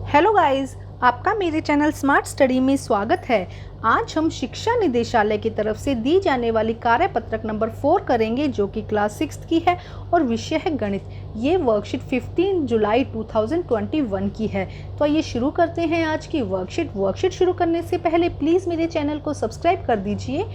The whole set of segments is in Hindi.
हेलो गाइस, आपका मेरे चैनल स्मार्ट स्टडी में स्वागत है। आज हम शिक्षा निदेशालय की तरफ से दी जाने वाली कार्यपत्रक नंबर 4 करेंगे, जो कि क्लास 6 की है और विषय है गणित। ये वर्कशीट 15 जुलाई 2021 की है। तो आइए शुरू करते हैं आज की वर्कशीट शुरू करने से पहले प्लीज़ मेरे चैनल को सब्सक्राइब कर दीजिए।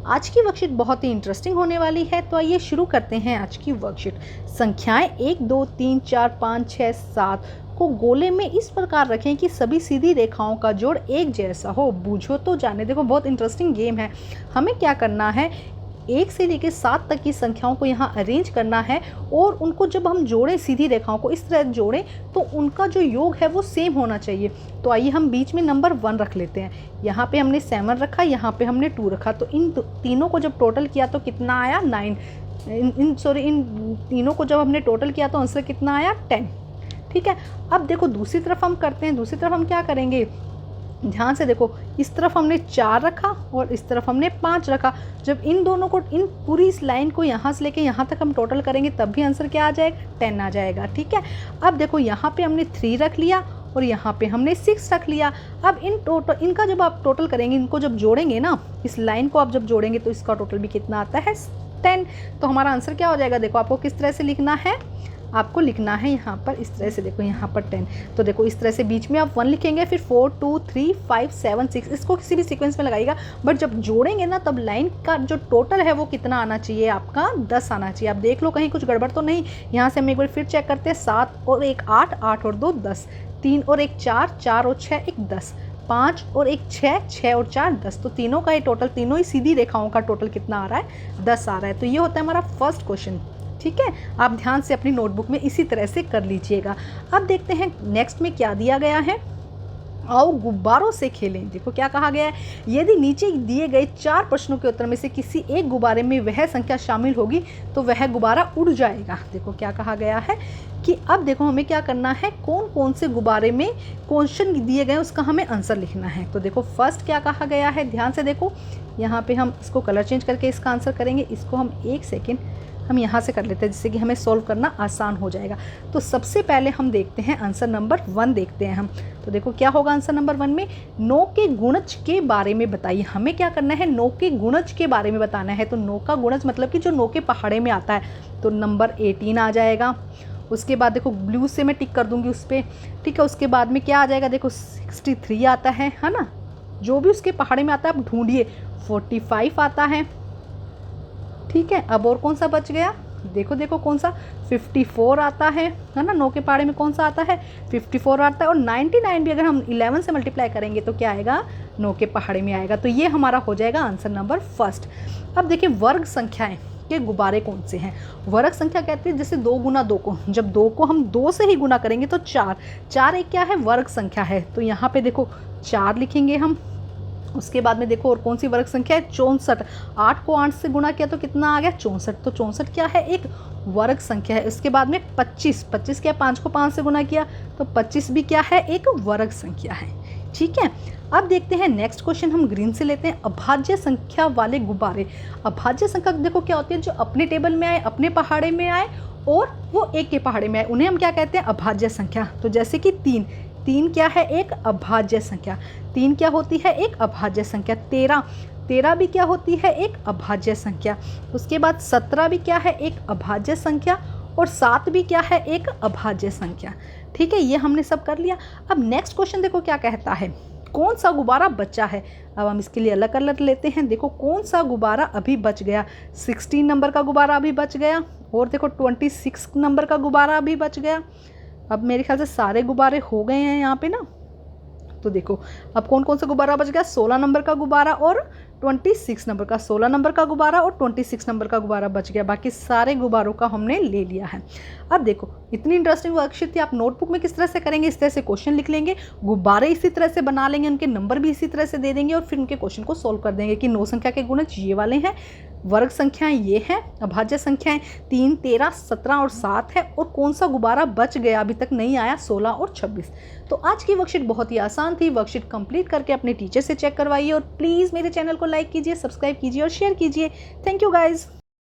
आज की वर्कशीट बहुत ही इंटरेस्टिंग होने वाली है। तो आइए शुरू करते हैं आज की वर्कशीट। संख्याएं 1, 2, 3, 4, 5, 6, 7 को गोले में इस प्रकार रखें कि सभी सीधी रेखाओं का जोड़ एक जैसा हो। बूझो तो जाने। देखो, बहुत इंटरेस्टिंग गेम है। हमें क्या करना है, 1 से लेकर 7 तक की संख्याओं को यहाँ अरेंज करना है और उनको जब हम जोड़ें, सीधी रेखाओं को इस तरह जोड़ें तो उनका जो योग है वो सेम होना चाहिए। तो आइए हम बीच में नंबर 1 रख लेते हैं। यहाँ पे हमने 7 रखा, यहाँ पे हमने 2 रखा। तो इन तीनों को जब टोटल किया तो कितना आया, 9। इन तीनों को जब हमने टोटल किया तो आंसर कितना आया, 10। ठीक है। अब देखो दूसरी तरफ हम करते हैं। दूसरी तरफ हम क्या करेंगे, ध्यान से देखो, इस तरफ हमने 4 रखा और इस तरफ हमने 5 रखा। जब इन दोनों को, इन पूरी इस लाइन को यहाँ से लेके यहाँ तक हम टोटल करेंगे तब भी आंसर क्या आ जाएगा, 10 आ जाएगा। ठीक है। अब देखो यहाँ पे हमने 3 रख लिया और यहाँ पे हमने 6 रख लिया। अब इनका जब आप टोटल करेंगे, इनको जब जोड़ेंगे ना, इस लाइन को आप जब जोड़ेंगे तो इसका टोटल भी कितना आता है, 10। तो हमारा आंसर क्या हो जाएगा, देखो आपको किस तरह से लिखना है, आपको लिखना है यहाँ पर इस तरह से। देखो यहाँ पर 10, तो देखो इस तरह से बीच में आप 1 लिखेंगे, फिर 4, 2, 3, 5, 7, 6, इसको किसी भी सीक्वेंस में लगाइएगा। बट जब जोड़ेंगे ना तब लाइन का जो टोटल है वो कितना आना चाहिए, आपका 10 आना चाहिए। आप देख लो कहीं कुछ गड़बड़ तो नहीं। यहाँ से हम एक बार फिर चेक करते हैं। 7 और 1 8, 8 और 2 10, 3 और 1 4, 4 और 6 1 10, 5 और 1 6, 6 और 4 10। तो तीनों का ये टोटल, तीनों ही सीधी रेखाओं का टोटल कितना आ रहा है, 10 आ रहा है। तो ये होता है हमारा फर्स्ट क्वेश्चन। ठीक है। आप ध्यान से अपनी नोटबुक में इसी तरह से कर लीजिएगा। अब देखते हैं नेक्स्ट में क्या दिया गया है। आओ गुब्बारों से खेलें। देखो क्या कहा गया है, यदि नीचे दिए गए 4 प्रश्नों के उत्तर में से किसी एक गुब्बारे में वह संख्या शामिल होगी तो वह गुब्बारा उड़ जाएगा। देखो क्या कहा गया है कि अब देखो हमें क्या करना है, कौन कौन से गुब्बारे में क्वेश्चन दिए गए उसका हमें आंसर लिखना है। तो देखो फर्स्ट क्या कहा गया है, ध्यान से देखो। यहाँ पे हम इसको कलर चेंज करके इसका आंसर करेंगे। इसको हम 1 सेकेंड हम यहाँ से कर लेते हैं जिससे कि हमें सॉल्व करना आसान हो जाएगा। तो सबसे पहले हम देखते हैं आंसर नंबर 1 देखते हैं हम। तो देखो क्या होगा आंसर नंबर 1 में, 9 के गुणज के बारे में बताइए। हमें क्या करना है, 9 के गुणज के बारे में बताना है। तो 9 का गुणज मतलब कि जो 9 के पहाड़े में आता है, तो नंबर 18 आ जाएगा। उसके बाद देखो ब्लू से मैं टिक कर दूंगी उस पर। ठीक है। उसके बाद में क्या आ जाएगा, देखो 63 आता है ना, जो भी उसके पहाड़े में आता है आप ढूंढिए। 45 आता है। ठीक है। अब और कौन सा बच गया, देखो देखो कौन सा, 54 आता है ना। 9 के पहाड़े में कौन सा आता है, 54 आता है। और 99 भी अगर हम 11 से मल्टीप्लाई करेंगे तो क्या आएगा, 9 के पहाड़े में आएगा। तो ये हमारा हो जाएगा आंसर नंबर फर्स्ट। अब देखिए वर्ग संख्याएं के गुब्बारे कौन से हैं। वर्ग संख्या कहते हैं जैसे 2 गुना 2 को, जब 2 को हम 2 से ही गुना करेंगे तो 4 एक क्या है, वर्ग संख्या है। तो यहाँ पे देखो 4 लिखेंगे हम। उसके बाद में देखो और कौन सी वर्ग संख्या है, 64। 8 को 8 से गुना किया तो कितना आ गया, 64। तो 64 क्या है, एक वर्ग संख्या है। उसके बाद में 25 क्या, 5 को 5 से गुना किया तो 25 भी क्या है, एक वर्ग संख्या है। ठीक है। अब देखते हैं नेक्स्ट क्वेश्चन, हम ग्रीन से लेते हैं। अभाज्य संख्या वाले गुब्बारे। अभाज्य संख्या देखो क्या होती है, जो अपने टेबल में आए, अपने पहाड़े में आए और वो एक के पहाड़े में आए, उन्हें हम क्या कहते हैं, अभाज्य संख्या। तो जैसे कि 3 क्या है, एक अभाज्य संख्या। 3 क्या होती है, एक अभाज्य संख्या। 13 भी क्या होती है, एक अभाज्य संख्या। उसके बाद 17 भी क्या है, एक अभाज्य संख्या। और 7 भी क्या है, एक अभाज्य संख्या। ठीक है। ये हमने सब कर लिया। अब नेक्स्ट क्वेश्चन देखो क्या कहता है, कौन सा गुब्बारा बचा है। अब हम इसके लिए अलग कलर लेते हैं। देखो कौन सा गुब्बारा अभी बच गया, 16 नंबर का गुब्बारा अभी बच गया। और देखो 26 नंबर का गुब्बारा अभी बच गया। अब मेरे ख्याल से सारे गुब्बारे हो गए हैं यहाँ पे ना। तो देखो अब कौन कौन सा गुब्बारा बच गया, 16 नंबर का गुब्बारा और 26 नंबर का। 16 नंबर का गुब्बारा और 26 नंबर का गुब्बारा बच गया। बाकी सारे गुब्बारों का हमने ले लिया है। अब देखो इतनी इंटरेस्टिंग वर्कशीट थी। आप नोटबुक में किस तरह से करेंगे, इस तरह से क्वेश्चन लिख लेंगे, गुब्बारे इसी तरह से बना लेंगे, उनके नंबर भी इसी तरह से दे देंगे और फिर उनके क्वेश्चन को सोल्व कर देंगे कि 9 संख्या के गुणज ये वाले हैं, वर्ग संख्याएं ये हैं, अभाज्य संख्याएं 3, 13, 17 और 7 है। और कौन सा गुब्बारा बच गया अभी तक नहीं आया, 16 और 26। तो आज की वर्कशीट बहुत ही आसान थी। वर्कशीट कंप्लीट करके अपने टीचर से चेक करवाइए और प्लीज़ मेरे चैनल को लाइक कीजिए, सब्सक्राइब कीजिए और शेयर कीजिए। Thank you guys.